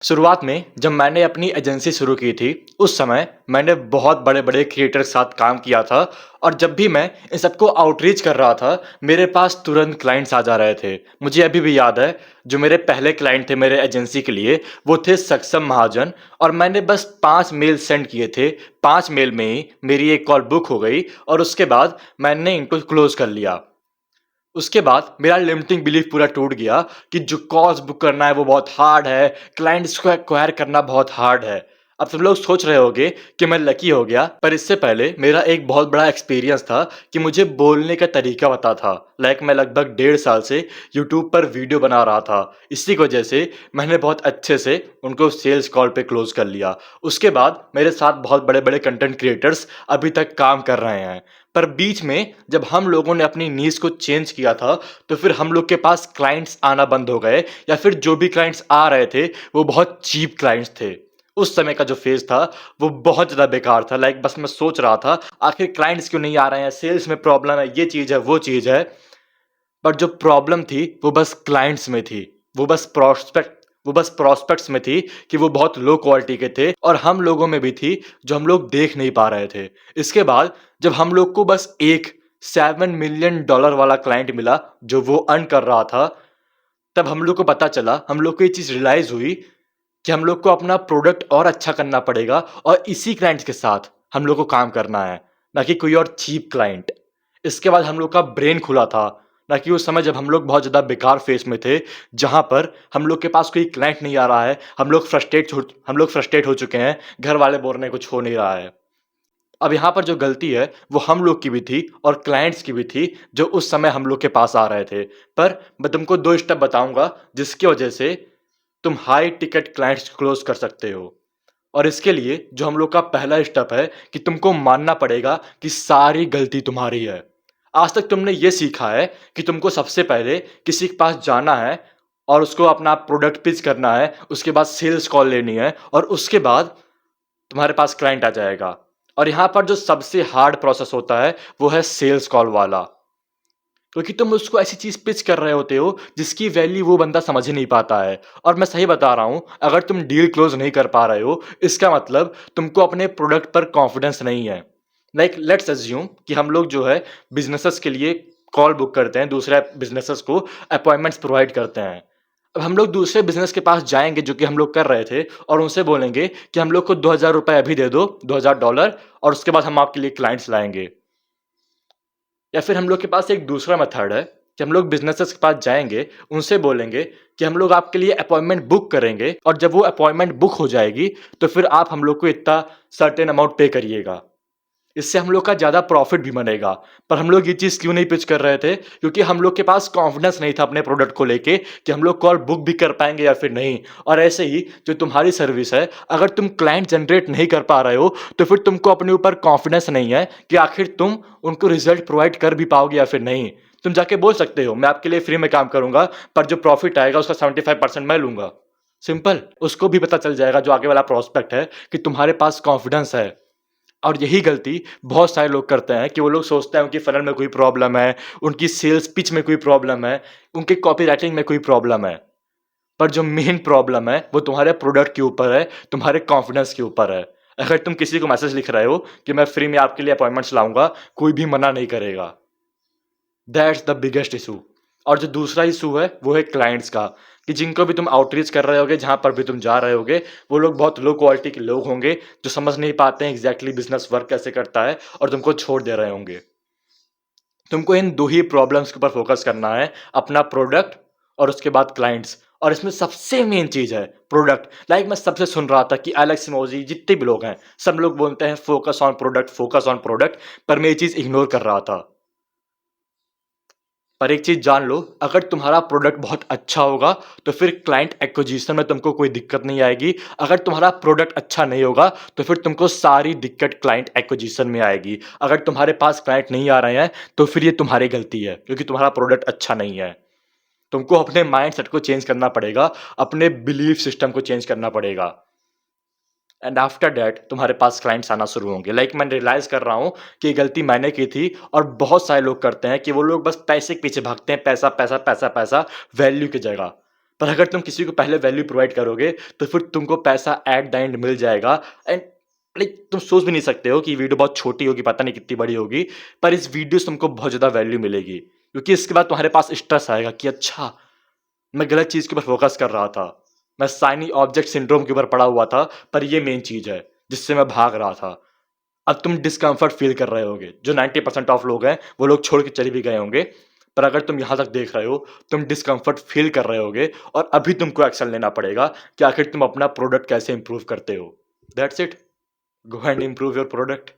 शुरुआत में जब मैंने अपनी एजेंसी शुरू की थी, उस समय मैंने बहुत बड़े-बड़े क्रिएटर के साथ काम किया था और जब भी मैं इन सबको आउटरीच कर रहा था, मेरे पास तुरंत क्लाइंट्स आ जा रहे थे। मुझे अभी भी याद है, जो मेरे पहले क्लाइंट थे मेरे एजेंसी के लिए, वो थे सक्षम महाजन और मैंने बस 5 मेल सेंड किए थे। 5 मेल में ही मेरी एक कॉल बुक हो गई और उसके बाद मैंने इनको क्लोज़ कर लिया। उसके बाद मेरा लिमिटिंग बिलीफ पूरा टूट गया कि जो कॉल्स बुक करना है वो बहुत हार्ड है, क्लाइंट्स को एक्वायर करना बहुत हार्ड है। अब सब लोग सोच रहे होंगे कि मैं लकी हो गया, पर इससे पहले मेरा एक बहुत बड़ा एक्सपीरियंस था कि मुझे बोलने का तरीका पता था। मैं लगभग 1.5 साल से यूट्यूब पर वीडियो बना रहा था। इसी की वजह से मैंने बहुत अच्छे से उनको सेल्स कॉल पे क्लोज कर लिया। उसके बाद मेरे साथ बहुत बड़े-बड़े कंटेंट क्रिएटर्स अभी तक काम कर रहे हैं। पर बीच में जब हम लोगों ने अपनी नीश को चेंज किया था, तो फिर हम लोग के पास क्लाइंट्स आना बंद हो गए या फिर जो भी क्लाइंट्स आ रहे थे, वो बहुत चीप क्लाइंट्स थे। उस समय का जो फेज़ था, वो बहुत ज़्यादा बेकार था। बस मैं सोच रहा था, आखिर क्लाइंट्स क्यों नहीं आ रहे हैं? सेल्स में प्रॉब्लम है, ये चीज़ है, वो चीज़ है। बट जो प्रॉब्लम थी, वो बस क्लाइंट्स में थी। वो बस प्रॉस्पेक्ट्स में थी कि वो बहुत लो क्वालिटी के थे और हम लोगों में भी थी, जो हम लोग देख नहीं पा रहे थे। इसके बाद जब हम लोग को बस एक $7 मिलियन वाला क्लाइंट मिला, जो वो अर्न कर रहा था, तब हम लोग को पता चला, हम लोग को ये चीज़ रियलाइज़ हुई कि हम लोग को अपना प्रोडक्ट और अच्छा करना पड़ेगा और इसी क्लाइंट्स के साथ हम लोग को काम करना है, ना कि कोई और चीप क्लाइंट। इसके बाद हम लोग का ब्रेन खुला था, ना कि उस समय जब हम लोग बहुत ज़्यादा बेकार फेस में थे, जहाँ पर हम लोग के पास कोई क्लाइंट नहीं आ रहा है, हम लोग फ्रस्ट्रेट हो चुके हैं, घर वाले बोल रहे हैं कुछ हो नहीं रहा है। अब यहाँ पर जो गलती है, वो हम लोग की भी थी और क्लाइंट्स की भी थी, जो उस समय हम लोग के पास आ रहे थे। पर मैं तुमको 2 स्टेप बताऊँगा, जिसकी वजह से तुम हाई टिकट क्लाइंट्स क्लोज कर सकते हो। और इसके लिए जो हम लोग का पहला स्टेप है कि तुमको मानना पड़ेगा कि सारी गलती तुम्हारी है। आज तक तुमने ये सीखा है कि तुमको सबसे पहले किसी के पास जाना है और उसको अपना प्रोडक्ट पिच करना है, उसके बाद सेल्स कॉल लेनी है और उसके बाद तुम्हारे पास क्लाइंट आ जाएगा। और यहाँ पर जो सबसे हार्ड प्रोसेस होता है, वो है सेल्स कॉल वाला। क्योंकि तुम उसको ऐसी चीज़ पिच कर रहे होते हो जिसकी वैल्यू वो बंदा समझ ही नहीं पाता है। और मैं सही बता रहा हूँ, अगर तुम डील क्लोज नहीं कर पा रहे हो, इसका मतलब तुमको अपने प्रोडक्ट पर कॉन्फिडेंस नहीं है। लेट्स अज्यूम कि हम लोग जो है बिजनेसेस के लिए कॉल बुक करते हैं, दूसरे बिजनेसेस को अपॉइंटमेंट्स प्रोवाइड करते हैं। अब हम लोग दूसरे बिजनेस के पास जाएंगे जो कि हम लोग कर रहे थे और उनसे बोलेंगे कि हम लोग को $2000 अभी दे दो, $2000, और उसके बाद हम आपके लिए क्लाइंट्स लाएंगे। या फिर हम लोग के पास एक दूसरा मेथड है कि हम लोग बिज़नेसेस के पास जाएँगे, उनसे बोलेंगे कि हम लोग आपके लिए अपॉइंटमेंट बुक करेंगे और जब वो अपॉइंटमेंट बुक हो जाएगी, तो फिर आप हम लोग को इतना सर्टेन अमाउंट पे करिएगा। इससे हम लोग का ज़्यादा प्रॉफ़िट भी बनेगा। पर हम लोग ये चीज़ क्यों नहीं पिच कर रहे थे? क्योंकि हम लोग के पास कॉन्फिडेंस नहीं था अपने प्रोडक्ट को लेके कि हम लोग कॉल बुक भी कर पाएँगे या फिर नहीं। और ऐसे ही जो तुम्हारी सर्विस है, अगर तुम क्लाइंट जनरेट नहीं कर पा रहे हो, तो फिर तुमको अपने ऊपर कॉन्फिडेंस नहीं है कि आखिर तुम उनको रिज़ल्ट प्रोवाइड कर भी पाओगे या फिर नहीं। तुम जाके बोल सकते हो, मैं आपके लिए फ्री में काम करूँगा, पर जो प्रॉफ़िट आएगा उसका 75% मैं लूँगा। सिंपल। उसको भी पता चल जाएगा जो आगे वाला प्रॉस्पेक्ट है कि तुम्हारे पास कॉन्फिडेंस है। और यही गलती बहुत सारे लोग करते हैं कि वो लोग सोचते हैं उनकी फ़नल में कोई प्रॉब्लम है, उनकी सेल्स पिच में कोई प्रॉब्लम है, उनके कॉपीराइटिंग में कोई प्रॉब्लम है। पर जो मेन प्रॉब्लम है, वो तुम्हारे प्रोडक्ट के ऊपर है, तुम्हारे कॉन्फिडेंस के ऊपर है। अगर तुम किसी को मैसेज लिख रहे हो कि मैं फ्री में आपके लिए अपॉइंटमेंट्स लाऊँगा, कोई भी मना नहीं करेगा। That's the biggest issue. और जो दूसरा इशू है, वो है क्लाइंट्स का, कि जिनको भी तुम आउटरीच कर रहे होगे, जहाँ पर भी तुम जा रहे होगे, वो लोग बहुत लो क्वालिटी के लोग होंगे, जो समझ नहीं पाते हैं एग्जैक्टली बिजनेस वर्क कैसे करता है और तुमको छोड़ दे रहे होंगे। तुमको इन दो ही प्रॉब्लम्स के ऊपर फोकस करना है, अपना प्रोडक्ट और उसके बाद क्लाइंट्स। और इसमें सबसे मेन चीज़ है प्रोडक्ट। मैं सबसे सुन रहा था कि एलेक्स इमोजी जितने भी लोग हैं, सब लोग बोलते हैं फोकस ऑन प्रोडक्ट, पर मैं ये चीज़ इग्नोर कर रहा था। पर एक चीज़ जान लो, अगर तुम्हारा प्रोडक्ट बहुत अच्छा होगा, तो फिर क्लाइंट एक्विजिशन में तुमको कोई दिक्कत नहीं आएगी। अगर तुम्हारा प्रोडक्ट अच्छा नहीं होगा, तो फिर तुमको सारी दिक्कत क्लाइंट एक्विजिशन में आएगी। अगर तुम्हारे पास क्लाइंट नहीं आ रहे हैं, तो फिर ये तुम्हारी गलती है, क्योंकि तुम्हारा प्रोडक्ट अच्छा नहीं है। तुमको अपने माइंडसेट को चेंज करना पड़ेगा, अपने बिलीफ सिस्टम को चेंज करना पड़ेगा। एंड आफ्टर दैट तुम्हारे पास क्लाइंट्स आना शुरू होंगे। मैं रियलाइज़ कर रहा हूँ कि ये गलती मैंने की थी और बहुत सारे लोग करते हैं कि वो लोग बस पैसे के पीछे भागते हैं, पैसा, पैसा, पैसा, पैसा, वैल्यू की जगह। पर अगर तुम किसी को पहले वैल्यू प्रोवाइड करोगे तो फिर तुमको पैसा एट द एंड मिल जाएगा। एंड लाइक तुम सोच भी नहीं सकते हो कि वीडियो बहुत छोटी होगी, पता नहीं कितनी बड़ी होगी, पर इस वीडियो से तुमको बहुत ज़्यादा वैल्यू मिलेगी, क्योंकि इसके बाद तुम्हारे पास स्ट्रेस आएगा कि अच्छा, मैं गलत चीज़ के ऊपर फोकस कर रहा था। मैं शाइनी ऑब्जेक्ट सिंड्रोम के ऊपर पड़ा हुआ था, पर ये मेन चीज़ है, जिससे मैं भाग रहा था। अब तुम डिस्कम्फर्ट फ़ील कर रहे होगे, जो 90% ऑफ लोग हैं, वो लोग छोड़ के चले भी गए होंगे। पर अगर तुम यहाँ तक देख रहे हो, तुम डिस्कम्फर्ट फ़ील कर रहे होगे और अभी तुमको एक्शन लेना पड़ेगा कि आखिर तुम अपना प्रोडक्ट कैसे इम्प्रूव करते हो। That's it, go and improve your product.